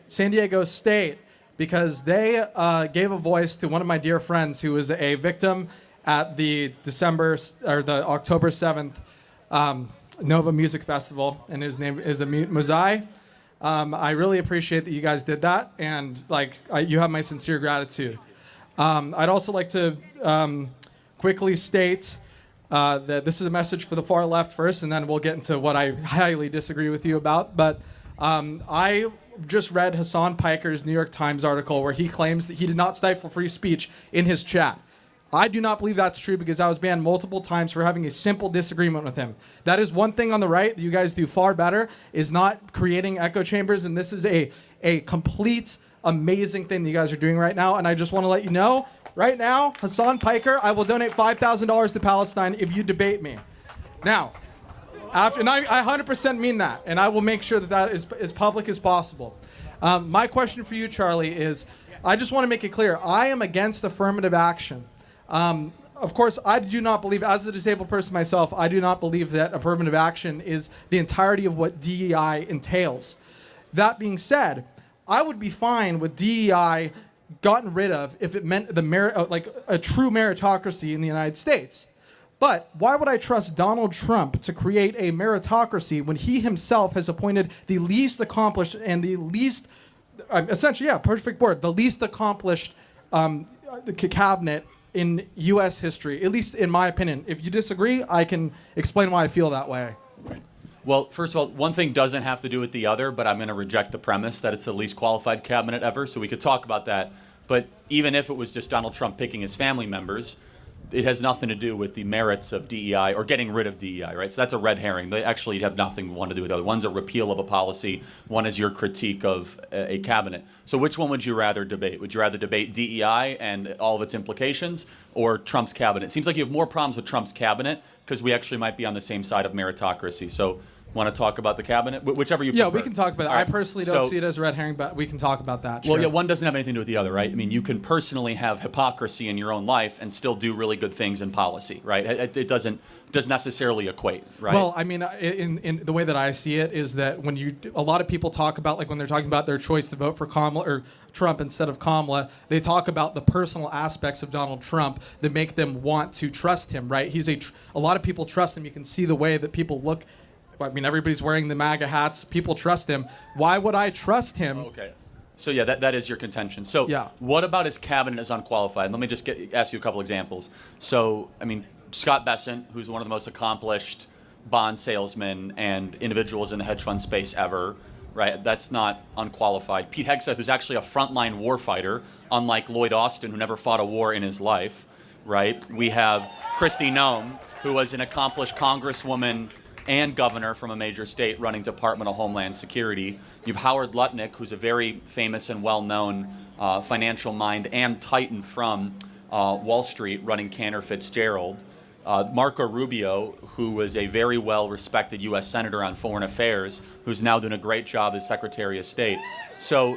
San Diego State, because they gave a voice to one of my dear friends who was a victim at the October 7th Nova Music Festival, and his name is Amit Muzai. I really appreciate that you guys did that, and you have my sincere gratitude. I'd also like to quickly state that this is a message for the far left first, and then we'll get into what I highly disagree with you about. But I just read Hassan Piker's New York Times article where he claims that he did not stifle free speech in his chat. I do not believe that's true because I was banned multiple times for having a simple disagreement with him. That is one thing on the right that you guys do far better, is not creating echo chambers, and this is a complete amazing thing that you guys are doing right now. And I just want to let you know, right now, Hassan Piker, I will donate $5,000 to Palestine if you debate me. Now, and I 100% mean that, and I will make sure that that is as public as possible. My question for you, Charlie, is I just want to make it clear, I am against affirmative action. Of course, I do not believe, as a disabled person myself, I do not believe that affirmative action is the entirety of what DEI entails. That being said, I would be fine with DEI gotten rid of if it meant a true meritocracy in the United States. But why would I trust Donald Trump to create a meritocracy when he himself has appointed the least accomplished and the least, essentially, yeah, perfect word, the least accomplished cabinet in U.S. history, at least in my opinion. If you disagree, I can explain why I feel that way. Well, first of all, one thing doesn't have to do with the other, but I'm going to reject the premise that it's the least qualified cabinet ever, so we could talk about that. But even if it was just Donald Trump picking his family members, it has nothing to do with the merits of DEI or getting rid of DEI, right? So that's a red herring. They actually have nothing one to do with the other. One's a repeal of a policy. One is your critique of a cabinet. So which one would you rather debate? Would you rather debate DEI and all of its implications or Trump's cabinet? It seems like you have more problems with Trump's cabinet because we actually might be on the same side of meritocracy. So want to talk about the cabinet? Whichever you prefer. Yeah, we can talk about that. Right. I personally don't see it as a red herring, but we can talk about that. Well, sure. yeah, one doesn't have anything to do with the other, right? I mean, you can personally have hypocrisy in your own life and still do really good things in policy, right? It doesn't necessarily equate, right? Well, I mean, in the way that I see it is that when a lot of people talk about, like when they're talking about their choice to vote for Kamala or Trump instead of Kamala, they talk about the personal aspects of Donald Trump that make them want to trust him, right? A lot of people trust him. You can see the way that people look. I mean, everybody's wearing the MAGA hats. People trust him. Why would I trust him? Okay. So, yeah, that is your contention. So, yeah. What about his cabinet is unqualified? Let me just ask you a couple examples. So, I mean, Scott Bessent, who's one of the most accomplished bond salesmen and individuals in the hedge fund space ever, right? That's not unqualified. Pete Hegseth, who's actually a frontline warfighter, unlike Lloyd Austin, who never fought a war in his life, right? We have Kristi Noem, who was an accomplished congresswoman and governor from a major state running Department of Homeland Security. You have Howard Lutnick, who's a very famous and well-known financial mind and titan from Wall Street running Cantor Fitzgerald. Marco Rubio, who was a very well-respected U.S. Senator on Foreign Affairs, who's now doing a great job as Secretary of State. So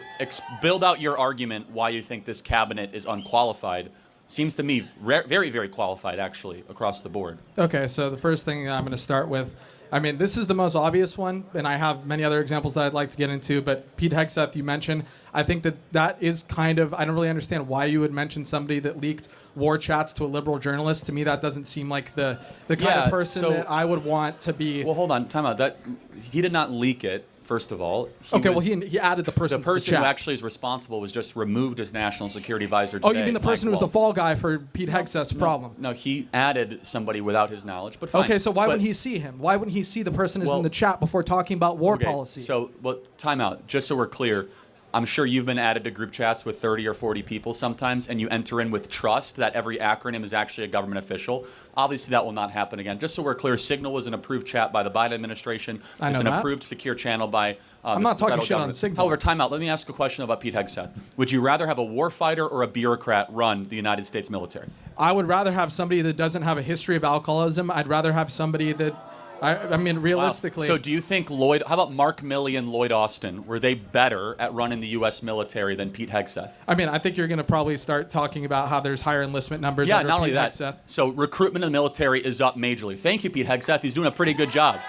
build out your argument why you think this cabinet is unqualified. Seems to me very, very qualified, actually, across the board. Okay, so the first thing I'm going to start with, I mean, this is the most obvious one, and I have many other examples that I'd like to get into, but Pete Hegseth, you mentioned, I think that is kind of, I don't really understand why you would mention somebody that leaked war chats to a liberal journalist. To me, that doesn't seem like the kind of person that I would want to be. Well, hold on, time out. He did not leak it. First of all, he added the person. The person who actually is responsible was just removed as national security advisor today. Oh, you mean the person who was the fall guy for Pete Hegseth's problem? No, he added somebody without his knowledge, but fine. Okay, so why wouldn't he see him? Why wouldn't he see the person who's in the chat before talking about war policy? So, time out. Just so we're clear, I'm sure you've been added to group chats with 30 or 40 people sometimes, and you enter in with trust that every acronym is actually a government official. Obviously, that will not happen again. Just so we're clear, Signal was an approved chat by the Biden administration. It's an approved secure channel by I'm not talking shit on Signal. However, time out. Let me ask a question about Pete Hegseth. Would you rather have a warfighter or a bureaucrat run the United States military? I would rather have somebody that doesn't have a history of alcoholism. I'd rather have somebody that... I mean, realistically... Wow. So do you think how about Mark Milley and Lloyd Austin, were they better at running the U.S. military than Pete Hegseth? I mean, I think you're going to probably start talking about how there's higher enlistment numbers under not only Pete that. Hegseth. So recruitment in the military is up majorly. Thank you, Pete Hegseth. He's doing a pretty good job.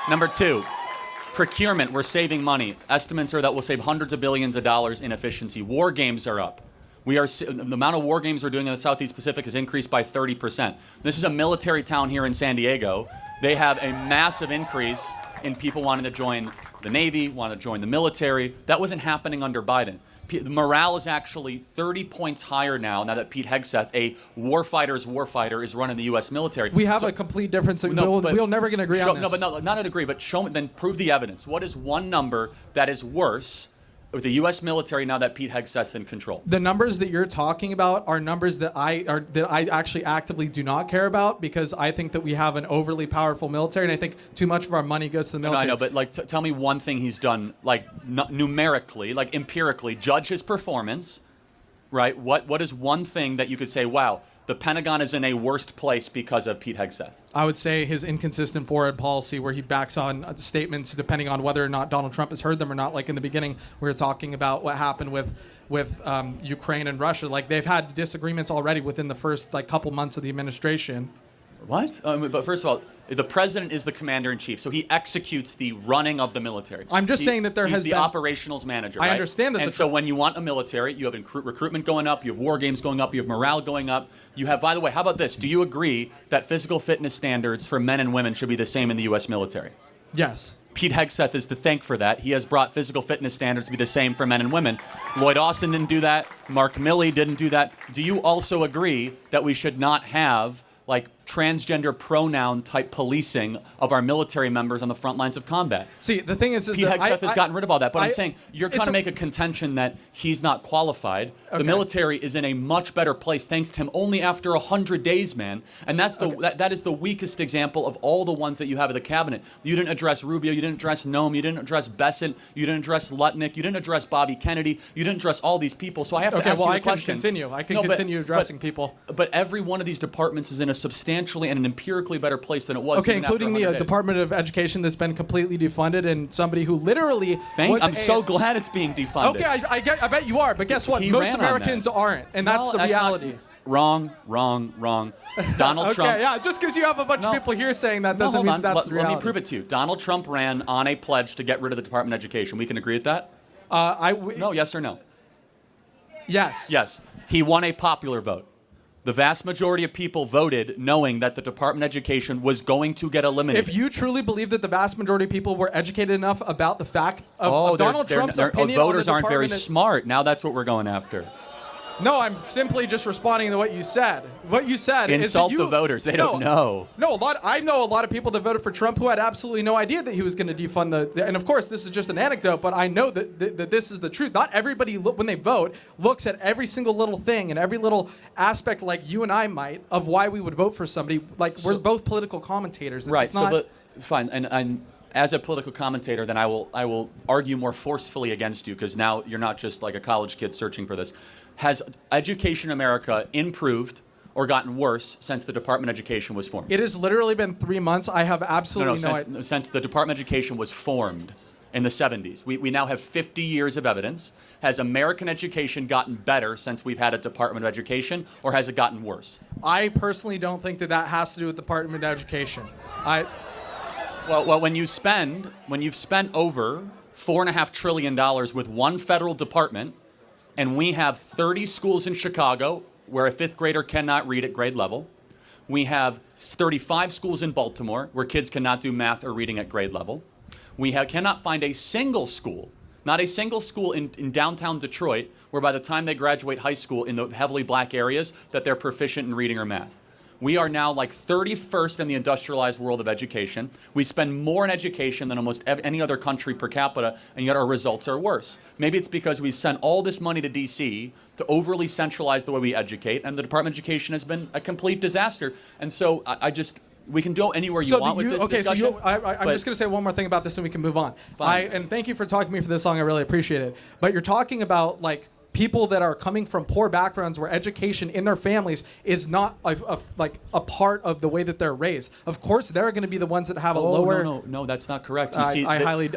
Number two, Procurement, we're saving money. Estimates are that we'll save hundreds of billions of dollars in efficiency. War games are up. The amount of war games we're doing in the Southeast Pacific has increased by 30%. This is a military town here in San Diego. They have a massive increase in people wanting to join the Navy, wanting to join the military. That wasn't happening under Biden. Morale is actually 30 points higher now that Pete Hegseth, a warfighter's warfighter, is running the U.S. military. We have a complete difference. We'll never going to agree on this. No, but no, not agree, but show me, then prove the evidence. What is one number that is worse with the U.S. military now that Pete Hegseth's in control? The numbers that you're talking about are numbers that I actually actively do not care about, because I think that we have an overly powerful military, and I think too much of our money goes to the military. No, I know, but like, tell me one thing he's done, like numerically, like empirically, judge his performance, right? What is one thing that you could say, wow, the Pentagon is in a worst place because of Pete Hegseth? I would say his inconsistent foreign policy, where he backs on statements depending on whether or not Donald Trump has heard them or not. Like in the beginning, we were talking about what happened with Ukraine and Russia. Like they've had disagreements already within the first couple months of the administration. What? But first of all, the president is the commander-in-chief, so he executes the running of the military. I'm just saying that he's the operationals manager, right? I understand that. And so when you want a military, you have recruitment going up, you have war games going up, you have morale going up. You have, by the way, how about this? Do you agree that physical fitness standards for men and women should be the same in the U.S. military? Yes. Pete Hegseth is to thank for that. He has brought physical fitness standards to be the same for men and women. Lloyd Austin didn't do that. Mark Milley didn't do that. Do you also agree that we should not have transgender pronoun type policing of our military members on the front lines of combat? See, the thing is Pete that Hegseth has gotten rid of all that, but I'm saying you're trying to make a contention that he's not qualified. Okay. The military is in a much better place thanks to him only after 100 days, man. And that's that is the weakest example of all the ones that you have in the cabinet. You didn't address Rubio, you didn't address Noem, you didn't address Bessent, you didn't address Lutnick, you didn't address Bobby Kennedy, you didn't address all these people. So I have to ask you a question. I can continue addressing people. But every one of these departments is in a substantially and an empirically better place than it was. Okay, including the Department of Education that's been completely defunded, and somebody who literally I'm so glad it's being defunded. Okay, I bet you are, but guess what? Most Americans aren't, and that's the reality. Wrong. Donald Trump. Okay, yeah, just because you have a bunch of people here saying that doesn't mean that's the reality. Let me prove it to you. Donald Trump ran on a pledge to get rid of the Department of Education. We can agree with that? No, yes or no? Yes. Yes. He won a popular vote. The vast majority of people voted knowing that the Department of Education was going to get eliminated. If you truly believe that the vast majority of people were educated enough about the fact of Donald Trump's opinion voters aren't very smart. Now that's what we're going after. No, I'm simply just responding to what you said. What you said insult is the voters. They don't know. No, I know a lot of people that voted for Trump who had absolutely no idea that he was going to defund the. And of course, this is just an anecdote, but I know that this is the truth. Not everybody, when they vote, looks at every single little thing and every little aspect, like you and I might, of why we would vote for somebody. We're both political commentators. Right. Fine. And as a political commentator, then I will argue more forcefully against you, because now you're not just like a college kid searching for this. Has education in America improved or gotten worse since the Department of Education was formed? It has literally been 3 months. I have absolutely no idea. Since the Department of Education was formed in the 70s. We now have 50 years of evidence. Has American education gotten better since we've had a Department of Education, or has it gotten worse? I personally don't think that has to do with the Department of Education. Well, when you've spent over $4.5 trillion with one federal department, and we have 30 schools in Chicago where a fifth grader cannot read at grade level. We have 35 schools in Baltimore where kids cannot do math or reading at grade level. We cannot find a single school, not a single school in downtown Detroit, where by the time they graduate high school in the heavily black areas, that they're proficient in reading or math. We are now 31st in the industrialized world of education. We spend more in education than almost any other country per capita, and yet our results are worse. Maybe it's because we sent all this money to D.C. to overly centralize the way we educate, and the Department of Education has been a complete disaster. And so we can go anywhere you want with this discussion. I'm just going to say one more thing about this, and we can move on. And thank you for talking to me for this long. I really appreciate it. But you're talking about people that are coming from poor backgrounds where education in their families is not a part of the way that they're raised. Of course, they're going to be the ones that have a lower. No, that's not correct. You I highly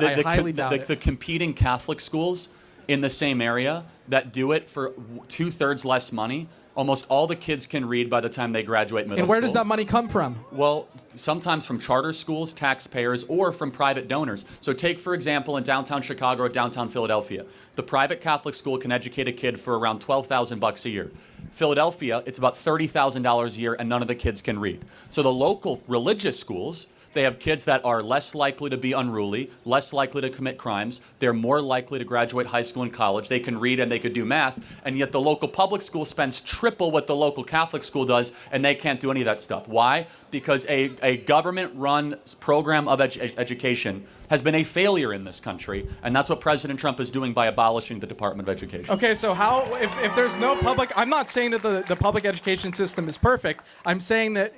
doubt it. The competing Catholic schools in the same area that do it for 2/3 less money. Almost all the kids can read by the time they graduate middle school. And where does that money come from? Well, sometimes from charter schools, taxpayers, or from private donors. So take, for example, in downtown Chicago or downtown Philadelphia, the private Catholic school can educate a kid for around $12,000 a year. Philadelphia, it's about $30,000 a year, and none of the kids can read. So the local religious schools, they have kids that are less likely to be unruly, less likely to commit crimes. They're more likely to graduate high school and college. They can read and they could do math. And yet the local public school spends triple what the local Catholic school does, and they can't do any of that stuff. Why? Because a government-run program of education has been a failure in this country, and that's what President Trump is doing by abolishing the Department of Education. Okay, so how, if there's no public, I'm not saying that the public education system is perfect. I'm saying that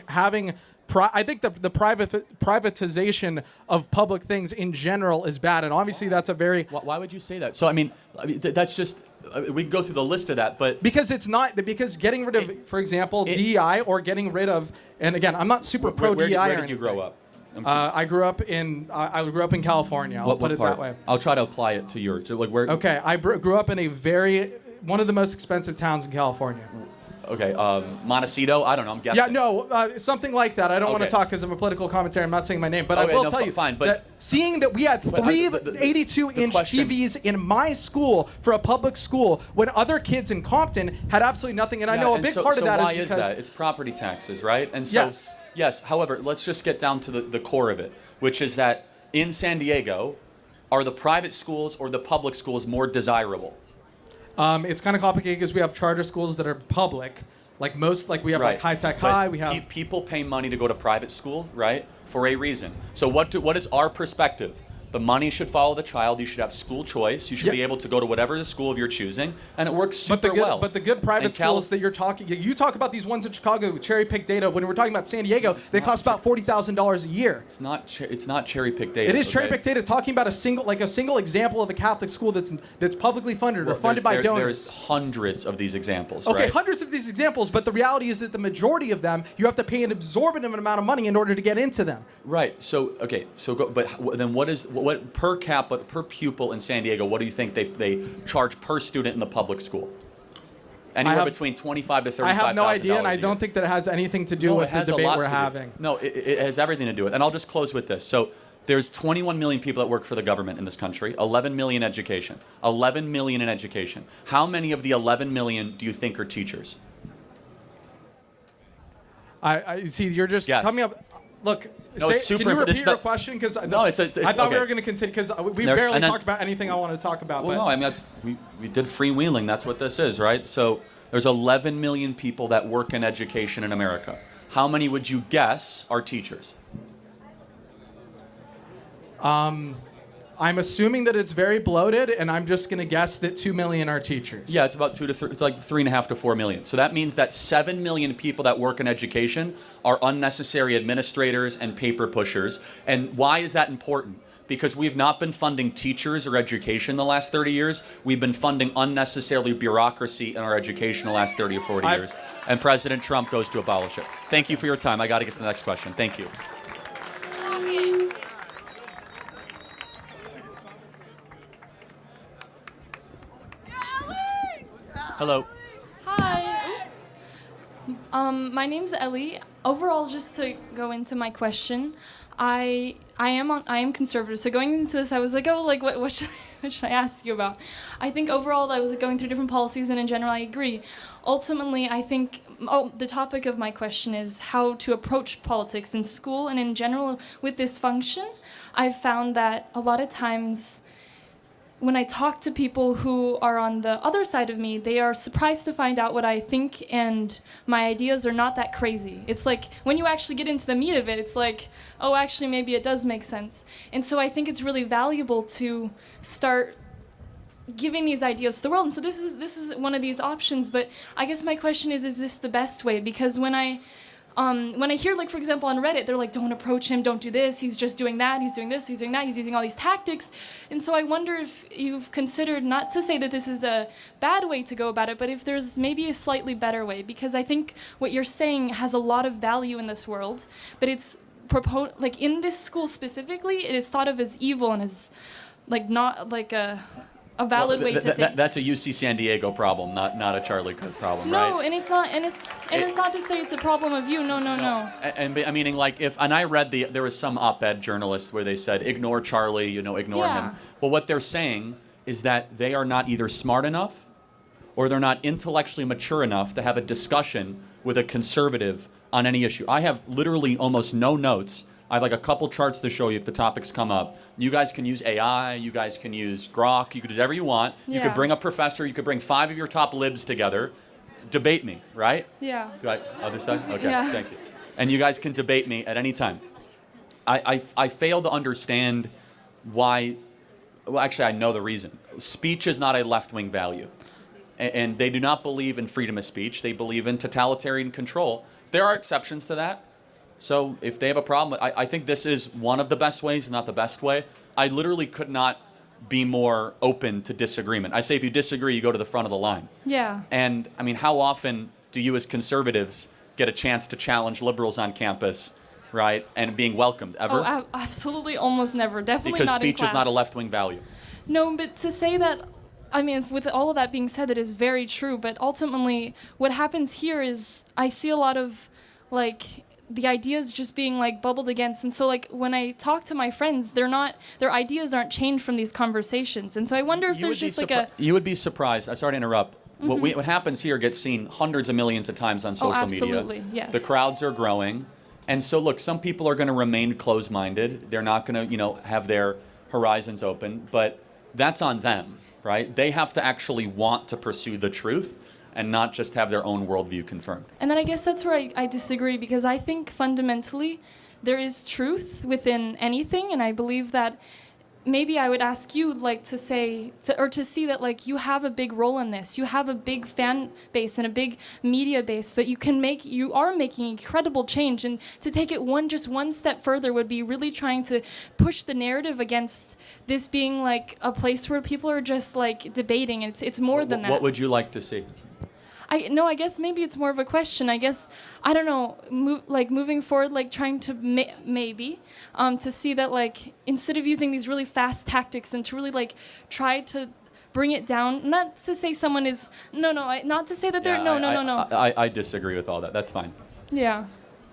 having I think the privatization of public things in general is bad, and obviously that's a very... Why would you say that? So, I mean that's just... we can go through the list of that, but... Because it's not... Because getting rid of, for example, DEI, or getting rid of... And again, I'm not super pro-DEI or anything. Where did you grow up? I grew up in California. I'll put it that way. I'll try to apply it to yours. Okay, I grew up in one of the most expensive towns in California. Okay, Montecito? I don't know, I'm guessing. Yeah, no, something like that. I don't want to talk because I'm a political commentator. I'm not saying my name. But I will tell you, fine, that seeing that we had three 82-inch TVs in my school for a public school when other kids in Compton had absolutely nothing. And I know a big part of that why is because... why is that? It's property taxes, right? And so, yes, however, let's just get down to the core of it, which is that in San Diego, are the private schools or the public schools more desirable? It's kind of complicated because we have charter schools that are public, we have like High Tech High. We have people pay money to go to private school, right, for a reason. So what is our perspective? The money should follow the child. You should have school choice. You should be able to go to whatever the school of your choosing, and it works super well. But the good private schools that you're talking, you talk about these ones in Chicago with cherry-picked data. When we're talking about San Diego, they cost about $40,000 a year. It's not cherry-picked data. It is cherry-picked data. Talking about a single example of a Catholic school that's publicly funded or funded by donors. There's hundreds of these exsemples. Okay, right? hundreds of these examples, but the reality is that the majority of them, you have to pay an exorbitant amount of money in order to get into them. Right. So then what per pupil in San Diego, what do you think they charge per student in the public school? Anywhere between $25,000 to $35,000. I have no idea, and I don't think that it has anything to do with the debate we're having. No, it has everything to do with it. And I'll just close with this. So there's 21 million people that work for the government in this country, 11 million education, 11 million in education. How many of the 11 million do you think are teachers? I see, you're just coming up. Look, no, it's super. Can you repeat your question? Because I thought we were going to continue because we barely talked about anything I wanted to talk about. Well, no, I mean we did freewheeling. That's what this is, right? So there's 11 million people that work in education in America. How many would you guess are teachers? I'm assuming that it's very bloated, and I'm just going to guess that 2 million are teachers. Yeah, it's about 2 to 3. It's like 3.5 to 4 million. So that means that 7 million people that work in education are unnecessary administrators and paper pushers. And why is that important? Because we've not been funding teachers or education the last 30 years. We've been funding unnecessarily bureaucracy in our education the last 30 or 40 years. And President Trump goes to abolish it. Thank you for your time. I got to get to the next question. Thank you. Hello. Hi. My name's Ellie. Overall, just to go into my question, I am conservative. So going into this, I was like, what should I ask you about? I think overall, I was going through different policies, and in general, I agree. Ultimately, I think the topic of my question is how to approach politics in school and in general with this function. I've found that a lot of times, when I talk to people who are on the other side of me, they are surprised to find out what I think, and my ideas are not that crazy. It's like when you actually get into the meat of it, it's like, oh, actually, maybe it does make sense. And so I think it's really valuable to start giving these ideas to the world. And so this is one of these options. But I guess my question is this the best way? Because when I hear, like, for example, on Reddit, they're like, don't approach him, don't do this, he's just doing that, he's doing this, he's doing that, he's using all these tactics. And so I wonder if you've considered, not to say that this is a bad way to go about it, but if there's maybe a slightly better way, because I think what you're saying has a lot of value in this world, but it's in this school specifically, it is thought of as evil and as, like, not like a a valid way to think. That's a UC San Diego problem, not a Charlie Kirk problem, right? No, and it's not, and it's not to say it's a problem of you. No. And I meaning like and I read there was some op-ed journalist where they said ignore Charlie, ignore Yeah. him. Well, what they're saying is that they are not either smart enough or they're not intellectually mature enough to have a discussion with a conservative on any issue. I have literally almost no notes. I have like a couple charts to show you if the topics come up. You guys can use AI, you guys can use Grok, you could do whatever you want. You could Yeah. bring a professor, you could bring 5 of your top libs together, debate me, right? Yeah. Do I, other side? Okay, Yeah. thank you. And you guys can debate me at any time. I fail to understand why, well, actually, I know the reason. Speech is not a left-wing value. And they do not believe in freedom of speech. They believe in totalitarian control. There are exceptions to that. So if they have a problem, I think this is one of the best ways, not the best way. I literally could not be more open to disagreement. I say if you disagree, you go to the front of the line. Yeah. And I mean, how often do you as conservatives get a chance to challenge liberals on campus, right? And being welcomed, ever? Oh, absolutely, almost never. Definitely Because not in speech is not a class. left-wing value. No, but to say that, I mean, with all of that being said, that is very true. But ultimately, what happens here is I see a lot of, like, the ideas just being, like, bubbled against. And so, like, when I talk to my friends, their ideas aren't changed from these conversations. And so I wonder if there's just, like, a... You would be surprised. I'm sorry to interrupt. What happens here gets seen hundreds of millions of times on social media. Absolutely, yes. The crowds are growing. And so, look, some people are going to remain closed-minded. They're not going to, have their horizons open. But that's on them, right? They have to actually want to pursue the truth and not just have their own worldview confirmed. And then I guess that's where I disagree, because I think fundamentally there is truth within anything, and I believe that maybe I would ask you, like, to see that, like, you have a big role in this. You have a big fan base and a big media base that you are making incredible change, and to take it just one step further would be really trying to push the narrative against this being like a place where people are just like debating. It's more than that. What would you like to see? I guess maybe it's more of a question. I guess, I don't know, moving forward, like trying to maybe to see that, like, instead of using these really fast tactics and to really like try to bring it down, not to say someone is, not to say that they're, no. I disagree with all that. That's fine. Yeah.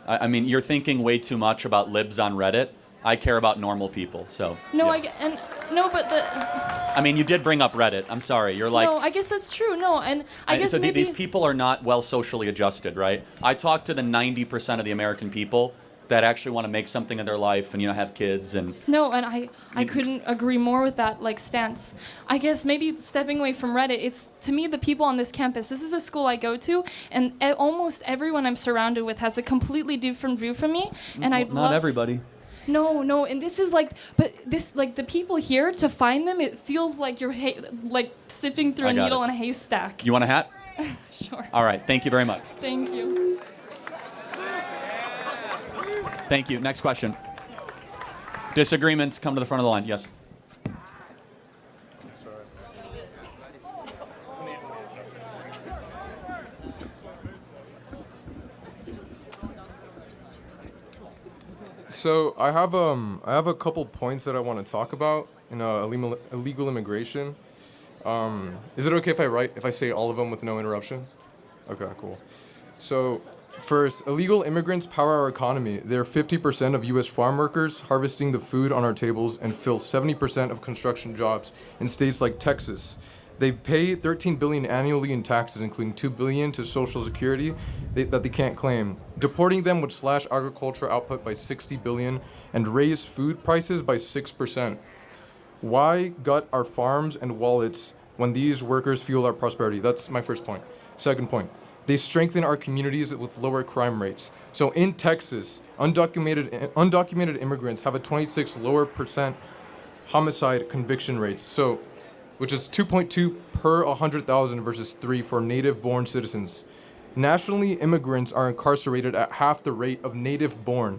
I mean, you're thinking way too much about libs on Reddit. I care about normal people, so. No, yeah. But I mean, you did bring up Reddit. I'm sorry. You're like. No, I guess that's true. No, and I guess so maybe these people are not well socially adjusted, right? I talk to the 90% of the American people that actually want to make something of their life and have kids and. No, and I couldn't agree more with that stance. I guess maybe stepping away from Reddit, it's to me the people on this campus. This is a school I go to, and almost everyone I'm surrounded with has a completely different view from me, and Not everybody. No, and this is the people here, to find them, it feels like you're sifting through a needle in a haystack. You want a hat? Sure. All right. Thank you very much. Thank you. Thank you. Next question. Disagreements, come to the front of the line. Yes. So I have a couple points that I want to talk about in illegal immigration. Is it okay if I say all of them with no interruptions? Okay, cool. So first, illegal immigrants power our economy. They're 50% of U.S. farm workers, harvesting the food on our tables, and fill 70% of construction jobs in states like Texas. They pay $13 billion annually in taxes, including $2 billion to Social Security that they can't claim. Deporting them would slash agricultural output by $60 billion and raise food prices by 6%. Why gut our farms and wallets when these workers fuel our prosperity? That's my first point. Second point, they strengthen our communities with lower crime rates. So in Texas, undocumented immigrants have a 26% lower homicide conviction rates. Which is 2.2 per 100,000 versus 3 for native-born citizens. Nationally, immigrants are incarcerated at half the rate of native-born,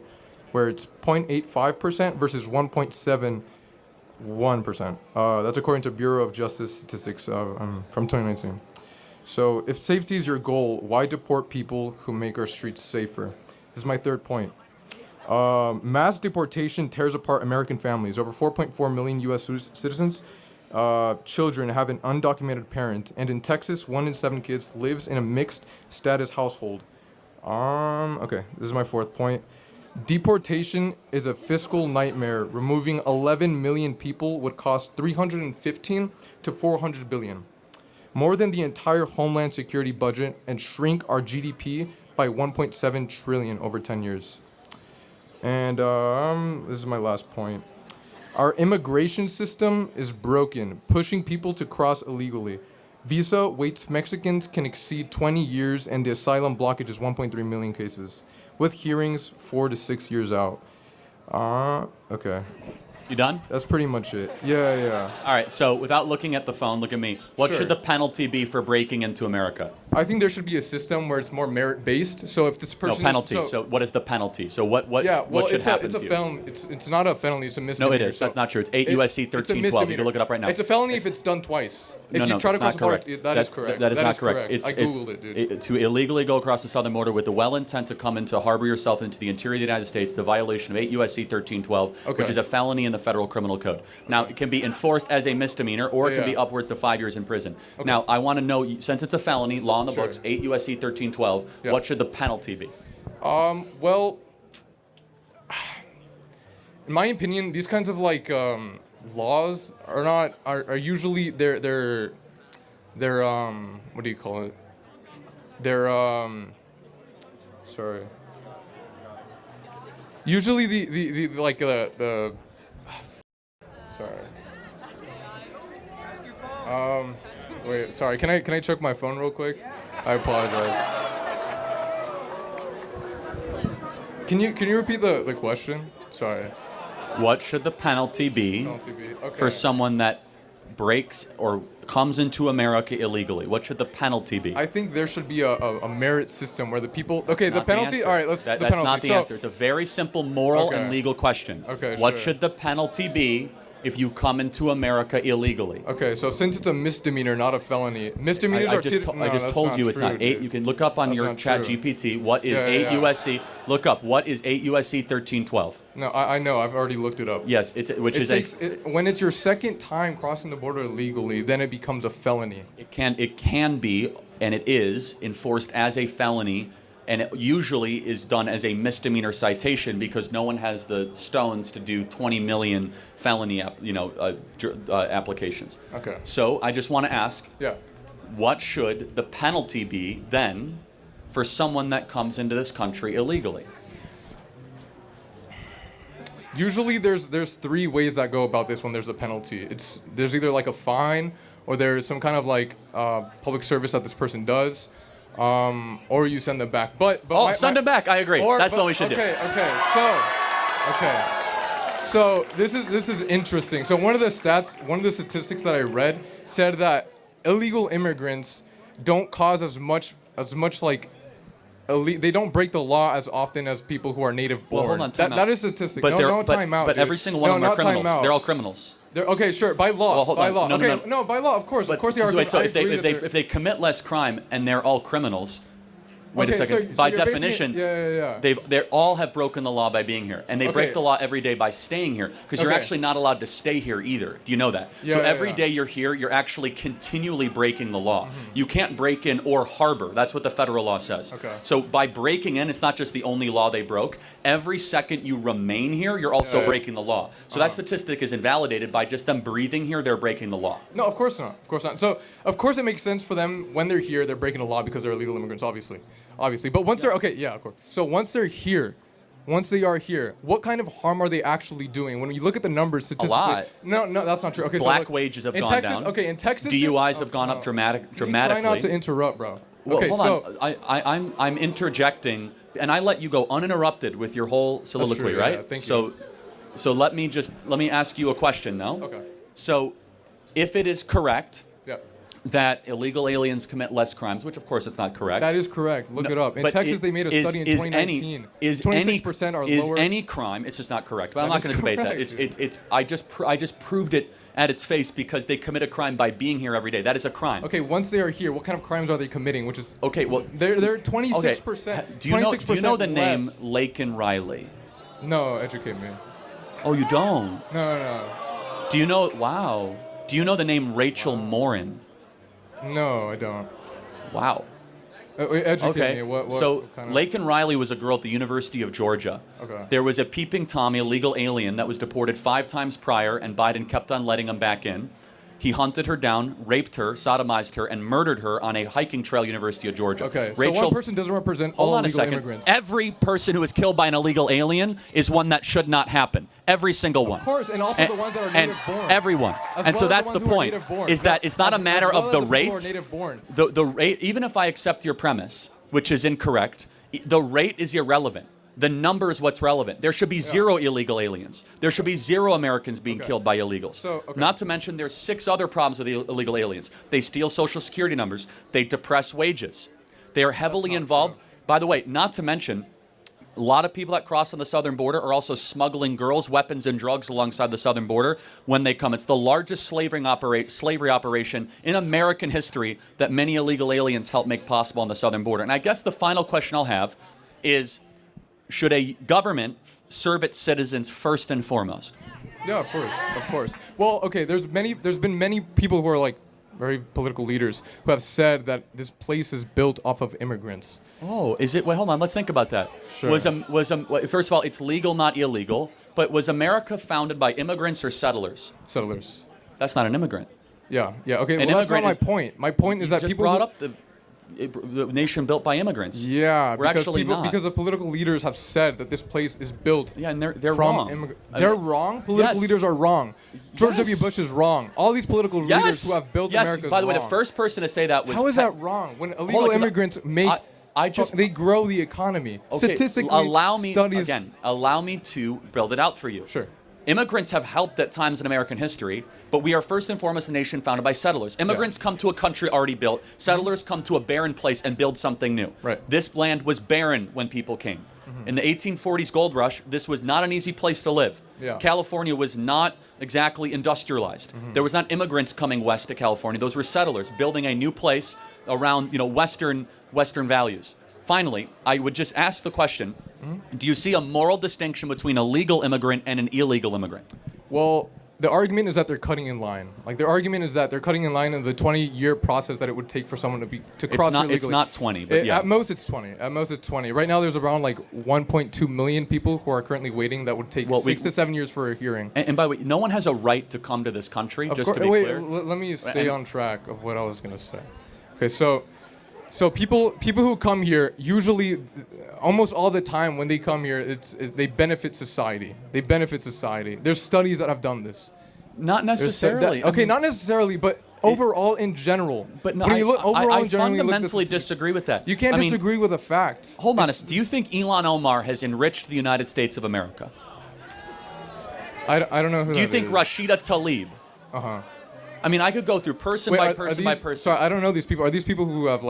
where it's 0.85% versus 1.71%. That's according to Bureau of Justice Statistics from 2019. So if safety is your goal, why deport people who make our streets safer? This is my third point. Mass deportation tears apart American families. Over 4.4 million U.S. citizens children have an undocumented parent, and in Texas, 1 in 7 kids lives in a mixed status household. Okay, this is my 4th point. Deportation is a fiscal nightmare. Removing 11 million people would cost 315 to 400 billion, more than the entire Homeland Security budget, and shrink our GDP by 1.7 trillion over 10 years. And this is my last point. Our immigration system is broken, pushing people to cross illegally. Visa waits Mexicans can exceed 20 years, and the asylum blockage is 1.3 million cases, with hearings 4 to 6 years out. Okay. You done? That's pretty much it. Yeah. All right, so without looking at the phone, look at me. What Sure. should the penalty be for breaking into America? I think there should be a system where it's more merit-based. So if this person... No, penalty. So what is the penalty? So what should happen to you? Felony. It's not a felony, it's a misdemeanor. No, it is. That's not true. It's 8 U.S.C. It's a 1312. You can look it up right now. It's a felony if it's done twice. If No, you try to it's cross not the border, correct. that is correct. That is not correct. I Googled it, dude. To illegally go across the southern border with the well intent to come into harbor yourself into the interior of the United States, the violation of 8 U.S.C. 1312, Okay. which is a felony in the federal criminal code. Now, it can be enforced as a misdemeanor, or it can be upwards to 5 years in prison. Okay. Now, I want to know, since it's a felony, law in the Sure. books, 8 U.S.C. 1312, Yeah. what should the penalty be? Well, in my opinion, these kinds of laws are usually they're what do you call it? They're sorry. Usually the sorry. Wait, sorry. Can I check my phone real quick? I apologize. Can you repeat the question? Sorry. What should the penalty be Okay. for someone that breaks or comes into America illegally? What should the penalty be? I think there should be a merit system where the people. Okay, the Not penalty. answer. All right, let's. That's the penalty. not the answer. It's a very simple moral and Okay. legal question. Okay, What sure. should the penalty be if you come into America illegally? Okay, so since it's a misdemeanor, not a felony, misdemeanors I are. just that's told you it's true, not 8. dude. You can look up on That's your not chat true. GPT what is Yeah, 8 yeah. USC. Look up what is 8 USC 1312. No, I know. I've already looked it up. Yes, When it's your second time crossing the border illegally, then it becomes a felony. it can be, and it is enforced as a felony, and it usually is done as a misdemeanor citation because no one has the stones to do 20 million felony applications. Okay. So I just want to ask, Yeah. what should the penalty be then for someone that comes into this country illegally? Usually there's 3 ways that go about this when there's a penalty. There's either like a fine, or there's some kind of public service that this person does, or you send them back. But Send them back. I agree. That's what we should do. Okay. So this is interesting. So one of the statistics that I read said that illegal immigrants don't cause as much they don't break the law as often as people who are native born. Well, hold on. Time out. That is statistic. But time out. But dude. every single one of them are criminals. They're all criminals. Okay, sure. By law. Well, hold by on. law. No, okay, no, no. by law, of course. But Of course they are. wait, so I if agree that they commit less crime and they're all criminals, wait a Okay, second. so By you're basing definition, it- yeah. they all have broken the law by being here, and they break Okay. the law every day by staying here because you're Okay. actually not allowed to stay here either. Do you know that? Yeah, so yeah, every yeah. day you're here, you're actually continually breaking the law. Mm-hmm. You can't break in or harbor. That's what the federal law says. Okay. So by breaking in, it's not just the only law they broke. Every second you remain here, you're also Yeah. breaking the law. So that statistic is invalidated by just them breathing here. They're breaking the law. No, of course not. Of course not. So, of course, it makes sense for them when they're here. They're breaking the law because they're illegal immigrants, obviously. But once they're of course. So once they are here, what kind of harm are they actually doing? When you look at the numbers statistically, lot. No, that's not true. Okay, Black so look, wages have in gone Texas, down. Okay, in Texas, DUIs have gone up dramatically. Try not to interrupt, bro. Well, okay, hold so on. I'm interjecting, and I let you go uninterrupted with your whole soliloquy, true, yeah, right? yeah, thank you. So let me ask you a question, though. Okay. So, if it is correct yeah, that illegal aliens commit less crimes, which of course it's not correct. that is correct. Look it up. In but Texas, they made a study in 2019. 26% are is lower. any crime? It's just not correct. But I'm not That going to is debate that. correct, It's I just proved it at its face because they commit a crime by being here every day. That is a crime. Okay, once they are here, what kind of crimes are they committing? Which is Okay. Well, they're 26%. Okay. Do you know the name less. Laken Riley? No, educate me. Oh, you don't. No. Do you know? Wow. Do you know the name Rachel Morin? No, I don't. Wow. Educate me. What So kind of... Laken Riley was a girl at the University of Georgia. Okay. There was a peeping Tommy, a legal alien, that was deported 5 times prior, and Biden kept on letting him back in. He hunted her down, raped her, sodomized her, and murdered her on a hiking trail, University of Georgia. Okay, so Rachel, one person doesn't represent hold all on a illegal second. immigrants. Every person who is killed by an illegal alien is one that should not happen. Every single one. Of course, and also the ones that are and native born. Everyone. As And well so as that's the the ones who are point. native born. Is that it's not a matter As well of as the the people who are rate. native born. The rate, even if I accept your premise, which is incorrect, the rate is irrelevant. The number is what's relevant. There should be 0 illegal aliens. There should be 0 Americans being killed by illegals. So, okay. Not to mention there's 6 other problems with illegal aliens. They steal Social Security numbers. They depress wages. They are heavily involved. true. By the way, not to mention, a lot of people that cross on the southern border are also smuggling girls, weapons, and drugs alongside the southern border when they come. It's the largest slavery operation in American history that many illegal aliens help make possible on the southern border. And I guess the final question I'll have is, should a government serve its citizens first and foremost? Yeah, of course. Well, okay, there's been many people who are like very political leaders who have said that this place is built off of immigrants. Oh, is it? Wait, hold on. Let's think about that. Sure. First of all, it's legal, not illegal. But was America founded by immigrants or settlers? Settlers. That's not an immigrant. Yeah. Okay. An Well, that's not immigrant my is- point. My point is that Just people brought who- up the nation built by immigrants. Yeah, We're actually not. because the political leaders have said that this place is built. Yeah, and they're from wrong. They're wrong. Political yes. leaders are wrong. George Yes. W. Bush is wrong. All these political leaders who have built yes. America. By the way, the wrong. first person to say that was How is that wrong? When illegal 'cause immigrants they grow the economy. Okay, Statistically, allow me studies. allow me to build it out for you. Sure. Immigrants have helped at times in American history, but we are first and foremost a nation founded by settlers. Immigrants come to a country already built. Settlers come to a barren place and build something new. Right. This land was barren when people came. In the 1840s gold rush, this was not an easy place to live. Yeah. California was not exactly industrialized. There was not immigrants coming west to California. Those were settlers building a new place around, Western values. Finally, I would just ask the question, do you see a moral distinction between a legal immigrant and an illegal immigrant? Well, the argument is that they're cutting in line. Like their argument is that they're cutting in line in the 20-year process that it would take for someone to cross illegally. It's not 20, but yeah. At most it's 20. At most it's 20. Right now there's around like 1.2 million people who are currently waiting that would take 6 to 7 years for a hearing. And by the way, no one has a right to come to this country, Of just to course- be wait, clear. let me stay on track of what I was gonna say. Okay, so people who come here usually, almost all the time when they come here, they benefit society. They benefit society. There's studies that have done this. Not necessarily. Okay, not necessarily, but overall in general. But no, when you look overall I in general, you look at the fundamentally statistics, disagree with that. You can't disagree with a fact. Hold on. Do you think Elon Omar has enriched the United States of America? I don't know who. Do you that think is. Rashida Tlaib? Uh-huh. I mean, I could go through person Wait, by are person these, by person. Sorry, I don't know these people. Are these people who have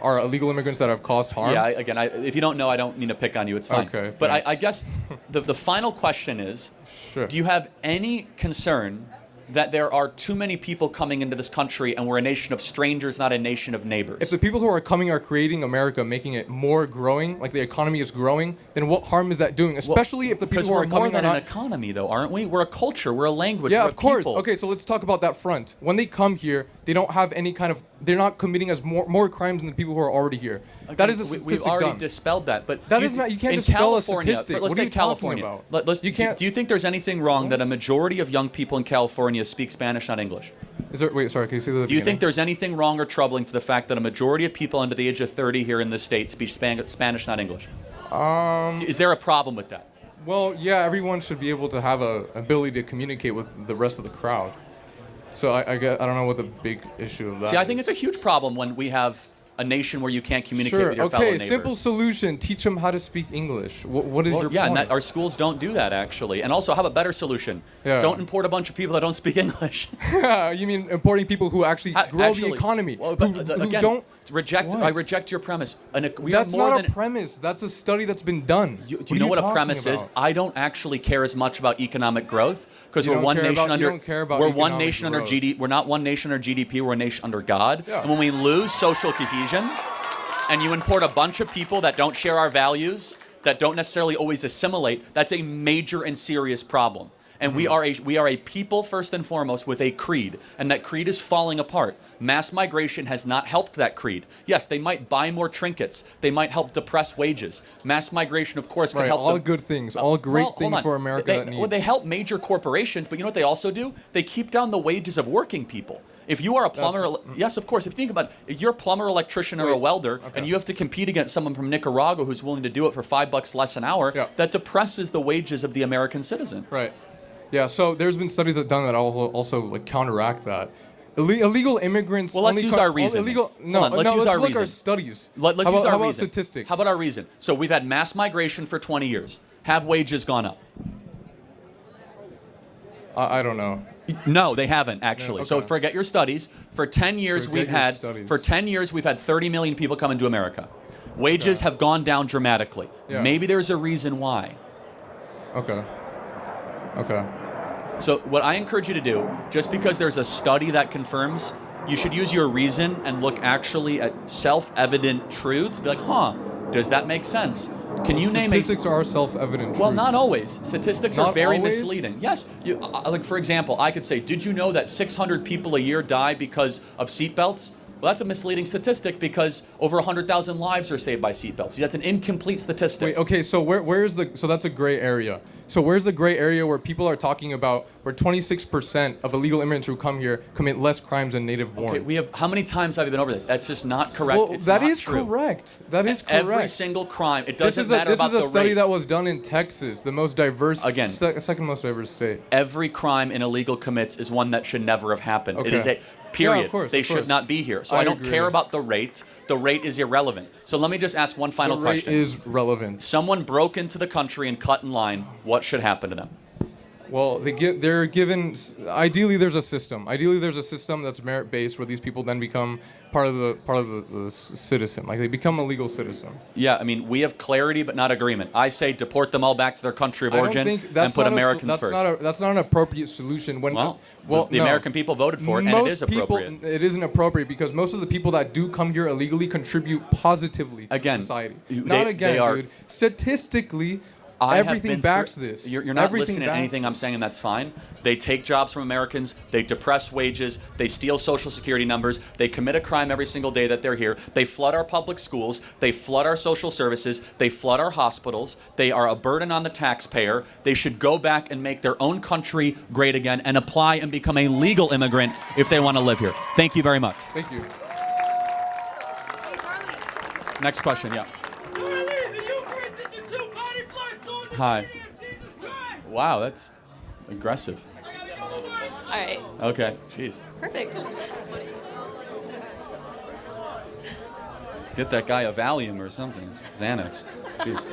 are illegal immigrants that have caused harm? Yeah, if you don't know, I don't mean to pick on you. It's fine. Okay, But thanks. I guess the final question is, Sure. do you have any concern that there are too many people coming into this country and we're a nation of strangers, not a nation of neighbors? If the people who are coming are creating America, making it more growing, like the economy is growing, then what harm is that doing? Especially if the people because who are we're more coming than are an not. economy, though, aren't we? We're a culture. We're a language. Yeah, we're of course. people. Okay, so let's talk about that front. When they come here, they don't have any kind of. They're not committing as more crimes than the people who are already here. That is a We've statistic already done. dispelled that, but That do is not- you can't in dispel a California, statistic. Let's What are take you talking California. about? You can't- Do you think there's anything wrong that a majority of young people in California speak Spanish, not English? Wait, sorry, can you say that? Do you think there's anything wrong or troubling to the fact that a majority of people under the age of 30 here in this state speak Spanish, not English? Is there a problem with that? Well, yeah, everyone should be able to have a ability to communicate with the rest of the crowd. So I don't know what the big issue of that. See, I think it's a huge problem when we have a nation where you can't communicate Sure. with your fellow Okay. neighbor. Simple solution: teach them how to speak English. What is your Yeah, point? and our schools don't do that actually. And also, have a better solution. Yeah. Don't import a bunch of people that don't speak English. You mean importing people who actually grow Actually, the economy? well, but, who again, don't. reject. What? I reject your premise. We That's are more not than a premise. That's a study that's been done. Do you know what a premise is? I don't actually care as much about economic growth because You we're don't one care nation about- you under. don't care about We're one economic nation under growth. GDP. We're not one nation under GDP. We're a nation under God. Yeah. And when we lose social cohesion, and you import a bunch of people that don't share our values, that don't necessarily always assimilate, that's a major and serious problem. And we are a people first and foremost with a creed, and that creed is falling apart. Mass migration has not helped that creed. Yes, they might buy more trinkets. They might help depress wages. Mass migration, of course, can help all good things, all great things for America that needs. Well, they help major corporations, but you know what they also do? They keep down the wages of working people. If you are a plumber, yes, of course. If you think about it, if you're a plumber, electrician, or a welder, and you have to compete against someone from Nicaragua who's willing to do it for $5 less an hour, that depresses the wages of the American citizen. Right. Yeah. So there's been studies that have done that also like counteract that. Illegal immigrants. Well, let's use our reason. Let's use our reason. Our studies. Let's use our reason. How about statistics? How about our reason? So we've had mass migration for 20 years. Have wages gone up? I don't know. No, they haven't actually. Yeah, okay. So forget your studies. For 10 years we've had 30 million people come into America. Wages have gone down dramatically. Yeah. Maybe there's a reason why. Okay. So what I encourage you to do, just because there's a study that confirms, you should use your reason and look actually at self-evident truths. Be like, does that make sense? Can you name statistics are self-evident? Well, truths. not always. Statistics are very misleading. Yes. Like, for example, I could say, did you know that 600 people a year die because of seatbelts? Well, that's a misleading statistic because over 100,000 lives are saved by seatbelts. That's an incomplete statistic. Wait, okay, so so that's a gray area. So where's the gray area where people are talking about where 26% of illegal immigrants who come here commit less crimes than native born? Okay, how many times have you been over this? That's just not correct. Well, it's that not is true. correct. That is correct. Every single crime. It doesn't matter about the rate. This is a study that was done in Texas, the most diverse, second most diverse state. Every crime an illegal commits is one that should never have happened. Okay. It is a period. Yeah, of course, they should not be here. So I don't care about the rate. The rate is irrelevant. So let me just ask one final question. The rate is relevant. Someone broke into the country and cut in line. What should happen to them? Well, they're given. Ideally, there's a system. Ideally, there's a system that's merit-based, where these people then become part of the citizen. Like they become a legal citizen. Yeah, I mean, we have clarity but not agreement. I say deport them all back to their country of origin and put Americans first. That's not an appropriate solution. The American people voted for it, and it is appropriate. It isn't appropriate because most of the people that do come here illegally contribute positively to society. Dude. Statistically. Everything backs this. You're not listening to anything I'm saying, and that's fine. They take jobs from Americans. They depress wages. They steal Social Security numbers. They commit a crime every single day that they're here. They flood our public schools. They flood our social services. They flood our hospitals. They are a burden on the taxpayer. They should go back and make their own country great again and apply and become a legal immigrant if they want to live here. Thank you very much. Thank you. Next question, yeah. Hi. Wow, that's aggressive. All right. Okay, jeez. Perfect. Get that guy a Valium or something, Xanax. Jeez.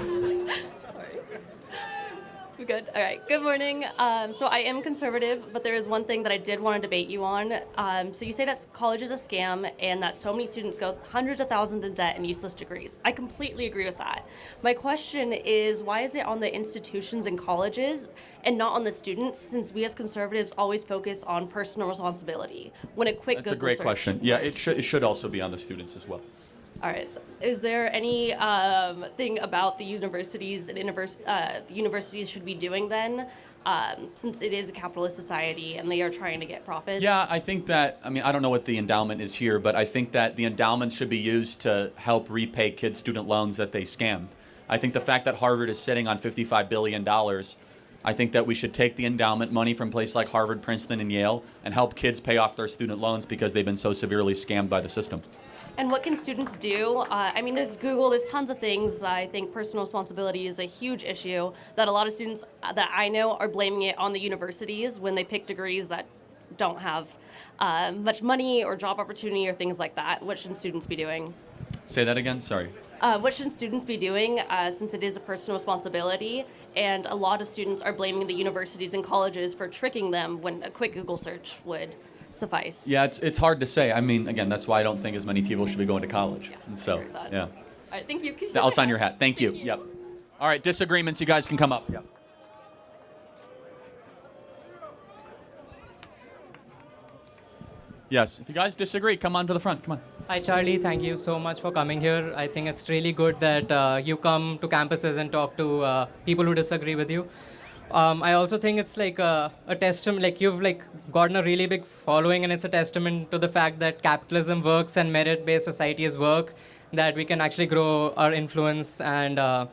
We're good. All right. Good morning. So I am conservative, but there is one thing that I did want to debate you on. So you say that college is a scam and that so many students go hundreds of thousands in debt and useless degrees. I completely agree with that. My question is, why is it on the institutions and colleges and not on the students, since we as conservatives always focus on personal responsibility? When a quick That's a great question. Yeah, it should also be on the students as well. All right. Is there any thing about the universities and the universities should be doing then, since it is a capitalist society and they are trying to get profits? Yeah, I think that, I don't know what the endowment is here, but I think that the endowment should be used to help repay kids' student loans that they scammed. I think the fact that Harvard is sitting on $55 billion, I think that we should take the endowment money from places like Harvard, Princeton, and Yale and help kids pay off their student loans because they've been so severely scammed by the system. And what can students do? There's Google, there's tons of things that I think personal responsibility is a huge issue that a lot of students that I know are blaming it on the universities when they pick degrees that don't have much money or job opportunity or things like that. What should students be doing? Say that again, sorry. What should students be doing since it is a personal responsibility? And a lot of students are blaming the universities and colleges for tricking them when a quick Google search would suffice. Yeah, it's hard to say. Again, that's why I don't think as many people should be going to college. Yeah, and so, yeah. All right, thank you. I'll sign your hat. Thank you. Yep. All right, disagreements, you guys can come up. Yep. Yes, if you guys disagree, come on to the front. Come on. Hi, Charlie. Thank you so much for coming here. I think it's really good that you come to campuses and talk to people who disagree with you. I also think it's like a testament, like you've like gotten a really big following, and it's a testament to the fact that capitalism works and merit-based societies work, that we can actually grow our influence. And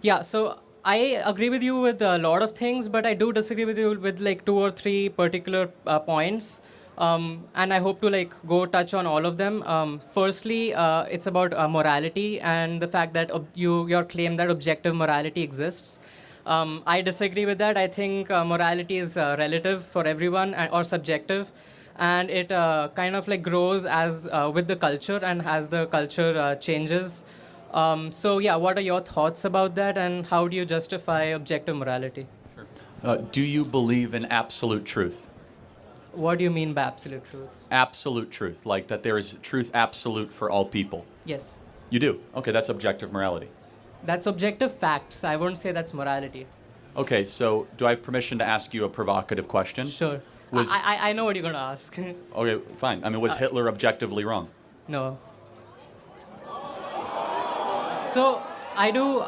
yeah, so I agree with you with a lot of things, but I do disagree with you with like 2 or 3 particular points. And I hope to like go touch on all of them. Firstly, it's about morality and the fact that your claim that objective morality exists. I disagree with that. I think morality is relative for everyone or subjective, and it kind of like grows as with the culture and as the culture changes. So yeah, what are your thoughts about that, and how do you justify objective morality? Do you believe in absolute truth? What do you mean by absolute truth? Absolute truth, like that there is truth absolute for all people. Yes. You do? Okay, that's objective morality. That's objective facts. I won't say that's morality. Okay, so do I have permission to ask you a provocative question? Sure. Was- I know what you're going to ask. Okay, fine. I mean, was Hitler objectively wrong? No. So I do.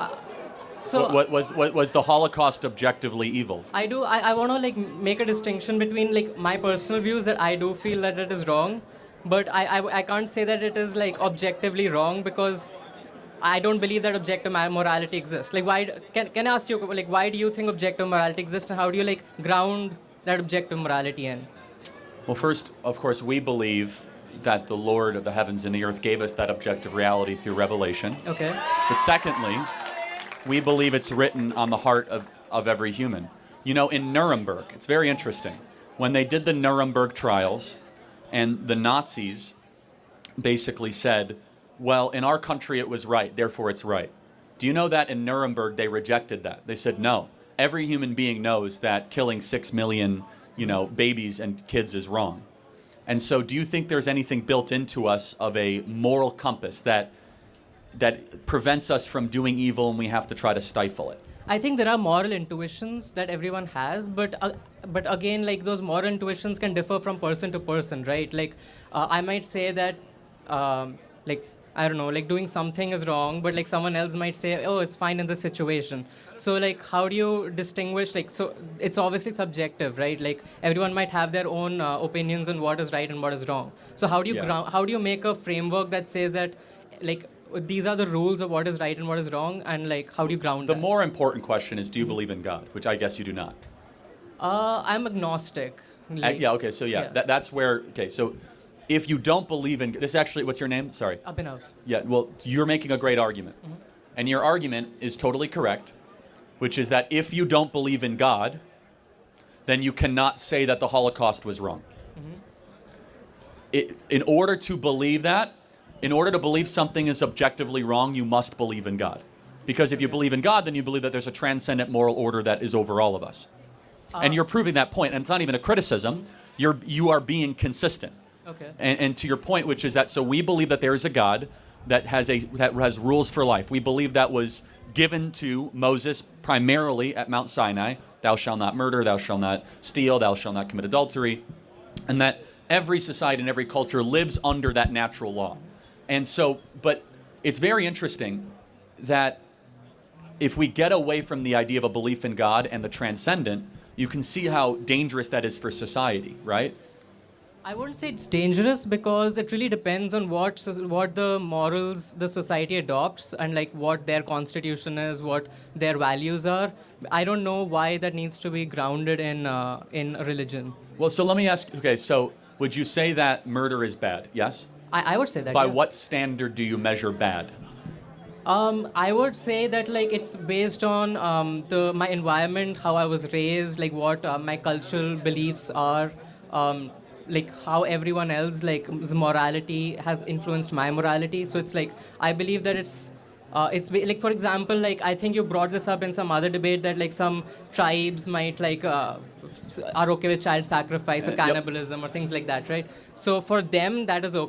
So What was the Holocaust objectively evil? I want to like make a distinction between like my personal views that I do feel that it is wrong, but I can't say that it is like objectively wrong because I don't believe that objective morality exists. Like why can I ask you like why do you think objective morality exists, and how do you like ground that objective morality in? Well, first, of course, we believe that the Lord of the heavens and the earth gave us that objective reality through revelation. Okay. But secondly, we believe it's written on the heart of every human. You know, in Nuremberg, it's very interesting. When they did the Nuremberg trials, and the Nazis basically said, well, in our country it was right, therefore it's right. Do you know that in Nuremberg they rejected that? They said, no, every human being knows that killing 6 million, babies and kids is wrong. And so do you think there's anything built into us of a moral compass that prevents us from doing evil and we have to try to stifle it? I think there are moral intuitions that everyone has, but again, like those moral intuitions can differ from person to person, right? Like I might say that, like I don't know, like doing something is wrong, but like someone else might say, oh, it's fine in this situation. So like, how do you distinguish? Like, so it's obviously subjective, right? Like everyone might have their own opinions on what is right and what is wrong. So how do you how do you make a framework that says that, like, these are the rules of what is right and what is wrong, and like how do you ground The that? more important question is, do you believe in God? Which I guess you do not. I'm agnostic. Like, Yeah, okay, so that's where, okay, so if you don't believe in, this actually, what's your name? Sorry. Abhinav. Yeah, well, you're making a great argument. And your argument is totally correct, which is that if you don't believe in God, then you cannot say that the Holocaust was wrong. In order to believe that, in order to believe something is objectively wrong, you must believe in God. Because if you believe in God, then you believe that there's a transcendent moral order that is over all of us. And you're proving that point, and it's not even a criticism. You are being consistent. Okay. And to your point, which is that, so we believe that there is a God that has rules for life. We believe that was given to Moses primarily at Mount Sinai. Thou shalt not murder, thou shalt not steal, thou shalt not commit adultery. And that every society and every culture lives under that natural law. And so, but it's very interesting that if we get away from the idea of a belief in God and the transcendent, you can see how dangerous that is for society, right? I wouldn't say it's dangerous because it really depends on what the morals the society adopts and like what their constitution is, what their values are. I don't know why that needs to be grounded in religion. Well, so let me ask, okay, so would you say that murder is bad? Yes? I would say that. By yeah. what standard do you measure bad? I would say that like it's based on my environment, how I was raised, like what my cultural beliefs are, like how everyone else like's morality has influenced my morality. So it's like I believe that it's like, for example, like I think you brought this up in some other debate that like some tribes might like are okay with child sacrifice or cannibalism or things like that, right? So for them that is okay.